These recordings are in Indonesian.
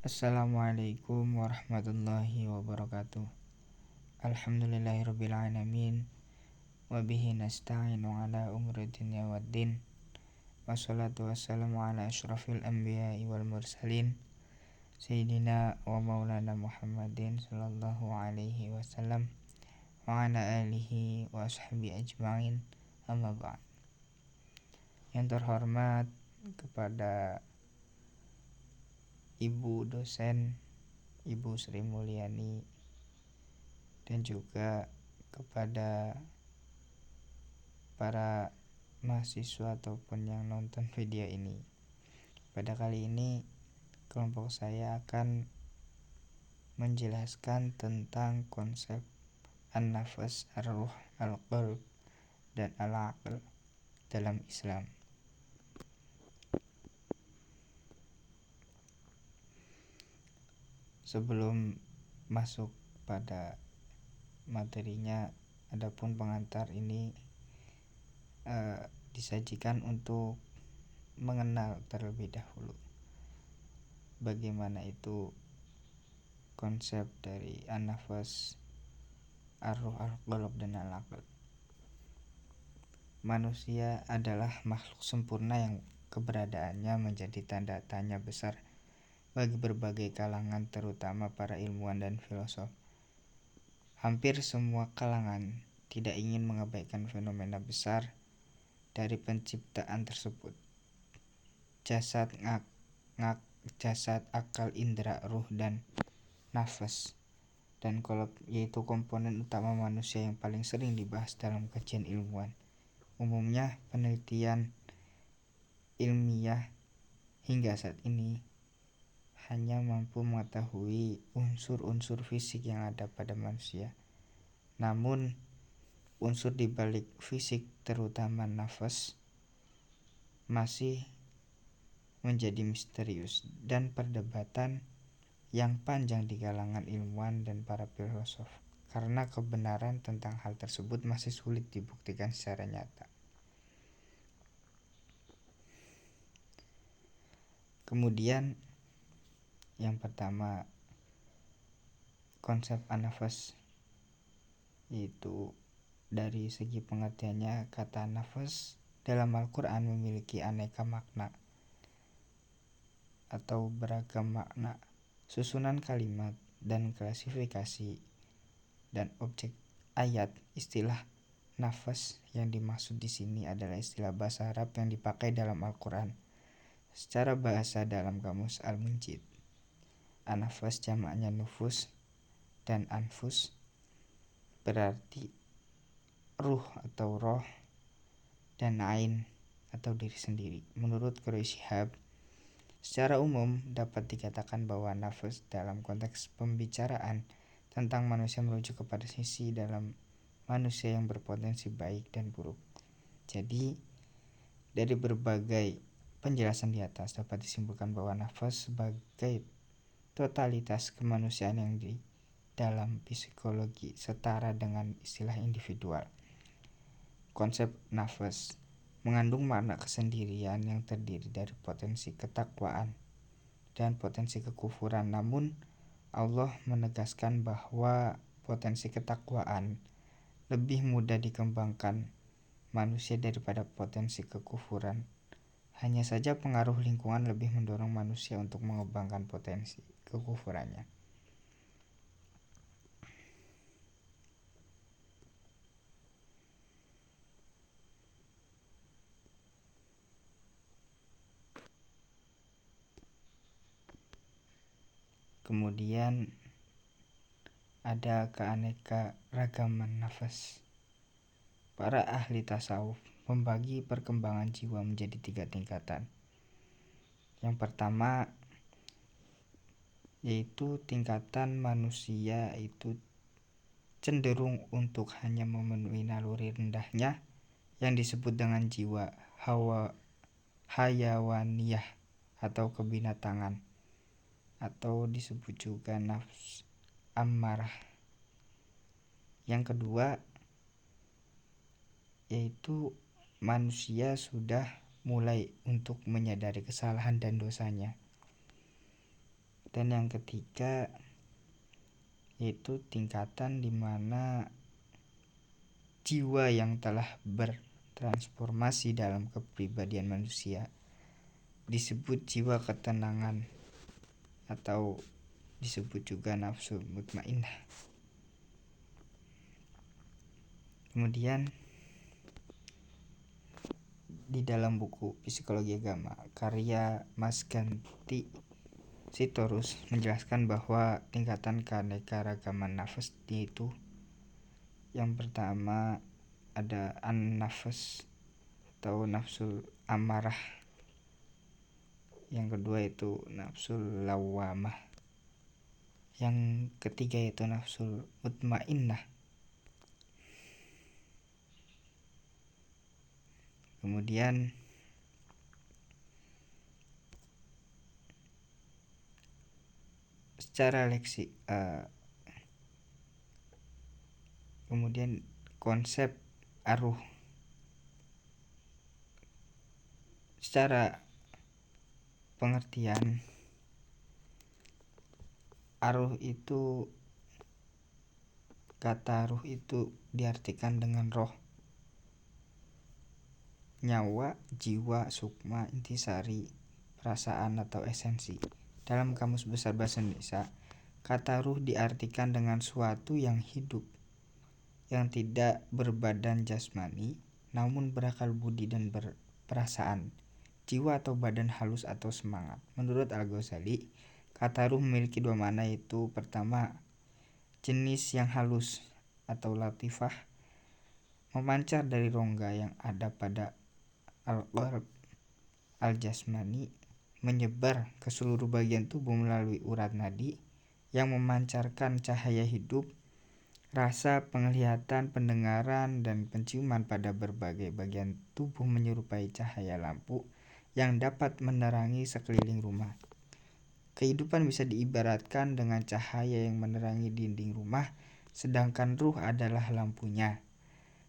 Assalamualaikum warahmatullahi wabarakatuh. Alhamdulillahirabbil alamin wa bihi nasta'inu ala umuri dunya waddin. Wassalatu wassalamu ala asyrafil anbiya'i wal mursalin sayyidina wa maulana Muhammadin sallallahu alaihi wasallam wa ala alihi wa ashabi ajma'in, amma ba'd. Yang terhormat kepada Ibu dosen, Ibu Sri Mulyani, dan juga kepada para mahasiswa ataupun yang nonton video ini. Pada kali ini kelompok saya akan menjelaskan tentang konsep an-nafas, ar-ruh, al-qalb, dan al-aql dalam Islam. Sebelum masuk pada materinya, adapun pengantar ini disajikan untuk mengenal terlebih dahulu bagaimana itu konsep dari an-nafas, ar-ruh, al-qalb, dan al-aql. Manusia adalah makhluk sempurna yang keberadaannya menjadi tanda tanya besar bagi berbagai kalangan, terutama para ilmuwan dan filosof. Hampir semua kalangan tidak ingin mengabaikan fenomena besar dari penciptaan tersebut. Jasad, akal, indera, ruh, dan nafas, dan qalb, yaitu komponen utama manusia yang paling sering dibahas dalam kajian ilmuwan. Umumnya penelitian ilmiah hingga saat ini hanya mampu mengetahui unsur-unsur fisik yang ada pada manusia. Namun unsur di balik fisik, terutama nafas, masih menjadi misterius dan perdebatan yang panjang di kalangan ilmuwan dan para filosof, karena kebenaran tentang hal tersebut masih sulit dibuktikan secara nyata. Kemudian yang pertama, konsep an-nafas, yaitu dari segi pengertiannya, kata nafas dalam Al-Quran memiliki aneka makna atau beragam makna, susunan kalimat, dan klasifikasi dan objek ayat. Istilah nafas yang dimaksud di sini adalah istilah bahasa Arab yang dipakai dalam Al-Quran. Secara bahasa dalam kamus Al-Munjid, an-nafas jamaknya nufus, dan anfus berarti ruh atau roh, dan ain atau diri sendiri. Menurut Quraish Shihab, secara umum dapat dikatakan bahwa nafas dalam konteks pembicaraan tentang manusia merujuk kepada sisi dalam manusia yang berpotensi baik dan buruk. Jadi dari berbagai penjelasan di atas dapat disimpulkan bahwa nafas sebagai totalitas kemanusiaan yang di dalam psikologi setara dengan istilah individual. Konsep nafas mengandung makna kesendirian yang terdiri dari potensi ketakwaan dan potensi kekufuran. Namun Allah menegaskan bahwa potensi ketakwaan lebih mudah dikembangkan manusia daripada potensi kekufuran. Hanya saja pengaruh lingkungan lebih mendorong manusia untuk mengembangkan potensi kekufurannya. Kemudian ada keanekaragaman nafas. Para ahli tasawuf membagi perkembangan jiwa menjadi 3 tingkatan. Yang pertama yaitu tingkatan manusia itu cenderung untuk hanya memenuhi naluri rendahnya yang disebut dengan jiwa hayawaniyah atau kebinatangan, atau disebut juga nafs ammarah. Yang kedua yaitu manusia sudah mulai untuk menyadari kesalahan dan dosanya, Dan yang ketiga yaitu tingkatan di mana jiwa yang telah bertransformasi dalam kepribadian manusia disebut jiwa ketenangan atau disebut juga nafsu mutmainnah. Kemudian di dalam buku Psikologi Agama karya Mas Ganti Sitorus menjelaskan bahwa tingkatan keanekaragaman nafas yaitu yang pertama ada an-nafs atau nafsul amarah, yang kedua itu nafsul lawamah, yang ketiga itu nafsul mutmainnah, kemudian secara kemudian konsep aruh secara pengertian aruh itu, kata ruh itu diartikan dengan roh, nyawa, jiwa, sukma, intisari, perasaan atau esensi. Dalam Kamus Besar Bahasa Indonesia, kata ruh diartikan dengan suatu yang hidup, yang tidak berbadan jasmani, namun berakal budi dan berperasaan, jiwa atau badan halus atau semangat. Menurut Al-Ghazali, kata ruh memiliki dua makna, yaitu pertama, jenis yang halus atau latifah, memancar dari rongga yang ada pada al-qalb al-jasmani, menyebar ke seluruh bagian tubuh melalui urat nadi yang memancarkan cahaya hidup, rasa, penglihatan, pendengaran, dan penciuman pada berbagai bagian tubuh menyerupai cahaya lampu yang dapat menerangi sekeliling rumah. Kehidupan bisa diibaratkan dengan cahaya yang menerangi dinding rumah, sedangkan ruh adalah lampunya.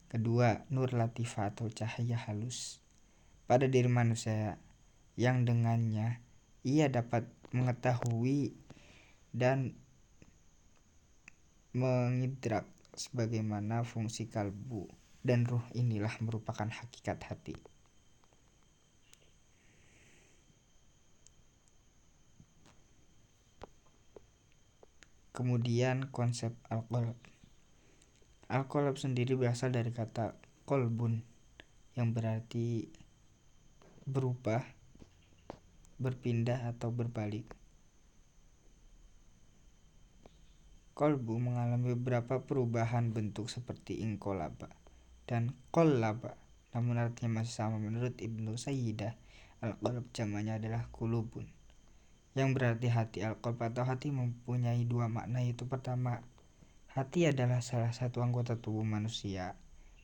Kedua, nur latifah atau cahaya halus pada diri manusia yang dengannya ia dapat mengetahui dan mengidrak sebagaimana fungsi kalbu dan ruh. Inilah merupakan hakikat hati. Kemudian konsep al-qalb. Al-qalb sendiri berasal dari kata kolbun yang berarti berubah, berpindah atau berbalik. Kolbu mengalami beberapa perubahan bentuk seperti inqolaba dan qollaba, namun artinya masih sama. Menurut Ibnu Sayyidah, al-qalb jamaknya adalah kulubun, yang berarti hati. Al-qalb atau hati mempunyai dua makna, yaitu pertama, hati adalah salah satu anggota tubuh manusia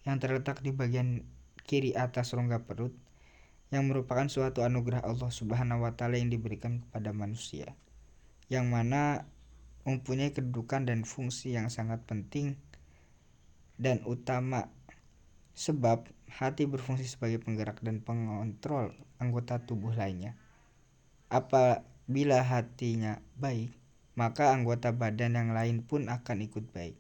yang terletak di bagian kiri atas rongga perut, yang merupakan suatu anugerah Allah Subhanahu wa Ta'ala yang diberikan kepada manusia, yang mana mempunyai kedudukan dan fungsi yang sangat penting dan utama, sebab hati berfungsi sebagai penggerak dan pengontrol anggota tubuh lainnya. Apabila hatinya baik, maka anggota badan yang lain pun akan ikut baik.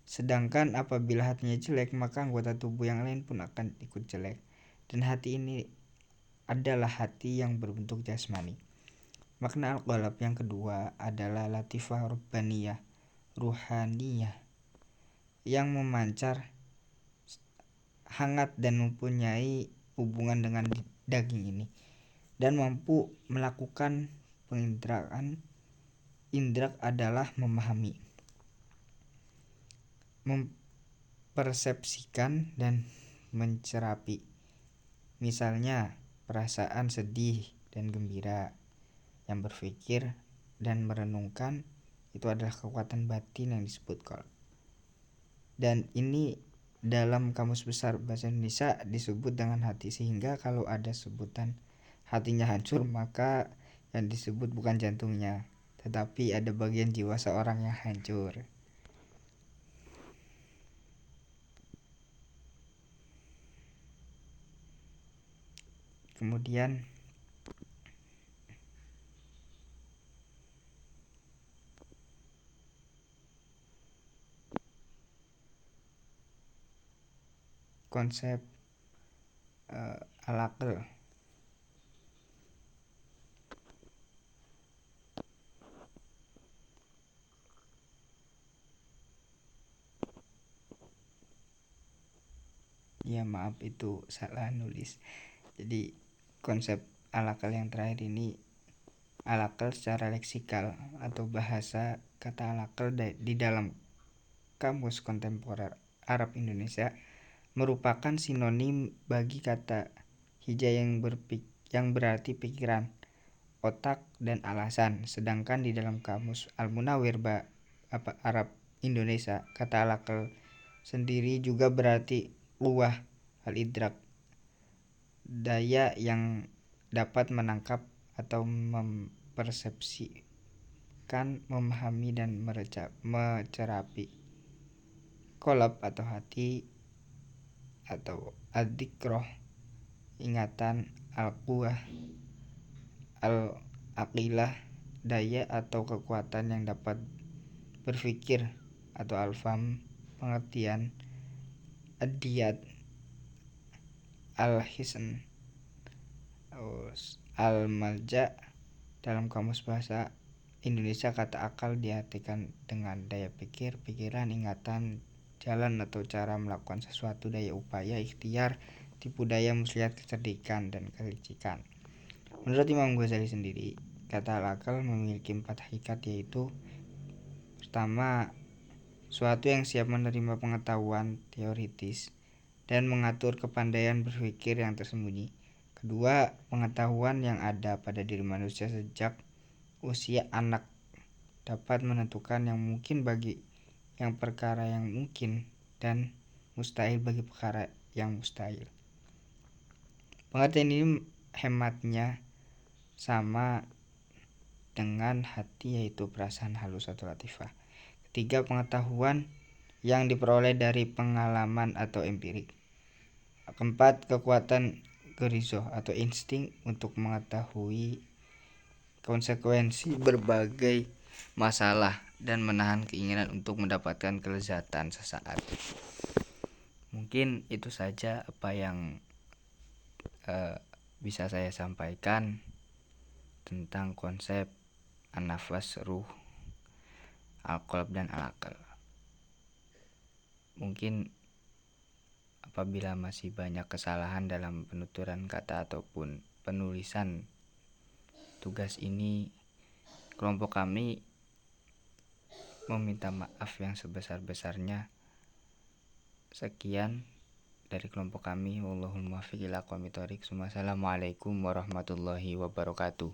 Sedangkan apabila hatinya jelek, maka anggota tubuh yang lain pun akan ikut jelek. Dan hati ini adalah hati yang berbentuk jasmani. Makna al-qalb yang kedua adalah latifah rabbaniyah, ruhaniyah, yang memancar, hangat dan mempunyai hubungan dengan daging ini, dan mampu melakukan penginderaan. Indrak adalah memahami, mempersepsikan, dan mencerapi. Misalnya perasaan sedih dan gembira, yang berpikir dan merenungkan, itu adalah kekuatan batin yang disebut qalb. Dan ini dalam Kamus Besar Bahasa Indonesia disebut dengan hati, sehingga kalau ada sebutan hatinya hancur, maka yang disebut bukan jantungnya, tetapi ada bagian jiwa seorang yang hancur. Kemudian konsep al-aql. Ya maaf, itu salah nulis. Jadi konsep al-aql yang terakhir ini, al-aql secara leksikal atau bahasa kata al-aql di dalam Kamus Kontemporer Arab Indonesia merupakan sinonim bagi kata hija yang berarti pikiran, otak, dan alasan. Sedangkan di dalam Kamus Al-Munawwir Arab Indonesia, kata al-aql sendiri juga berarti quwwah al-idrak, daya yang dapat menangkap atau mempersepsikan, memahami, dan mencerapi. Qalb atau hati, atau ad-dzikrah ingatan, al-quwwah al-aqilah daya atau kekuatan yang dapat berpikir, atau al-fahm pengertian, ad-diyat al-hisn al-malja. Dalam Kamus Bahasa Indonesia, kata akal diartikan dengan daya pikir, pikiran, ingatan, jalan atau cara melakukan sesuatu, daya upaya, ikhtiar, tipu daya, muslihat, kecerdikan, dan kelicikan. Menurut Imam Ghazali sendiri, kata al-aql memiliki 4 hakikat, yaitu pertama, suatu yang siap menerima pengetahuan teoritis dan mengatur kepandaian berpikir yang tersembunyi. Kedua, pengetahuan yang ada pada diri manusia sejak usia anak dapat menentukan yang mungkin bagi yang perkara yang mungkin dan mustahil bagi perkara yang mustahil. Pengertian ini hematnya sama dengan hati, yaitu perasaan halus atau latifah. Ketiga, pengetahuan yang diperoleh dari pengalaman atau empirik. Keempat, kekuatan gerizoh atau insting untuk mengetahui konsekuensi berbagai masalah dan menahan keinginan untuk mendapatkan kelezatan sesaat. Mungkin itu saja apa yang bisa saya sampaikan tentang konsep an-nafas, ruh, al-qalb, dan al-aql. Mungkin apabila masih banyak kesalahan dalam penuturan kata ataupun penulisan tugas ini, kelompok kami meminta maaf yang sebesar-besarnya. Sekian dari kelompok kami. Wallahul muwaffiq ila aqwamit thoriq. Wassalamualaikum warahmatullahi wabarakatuh.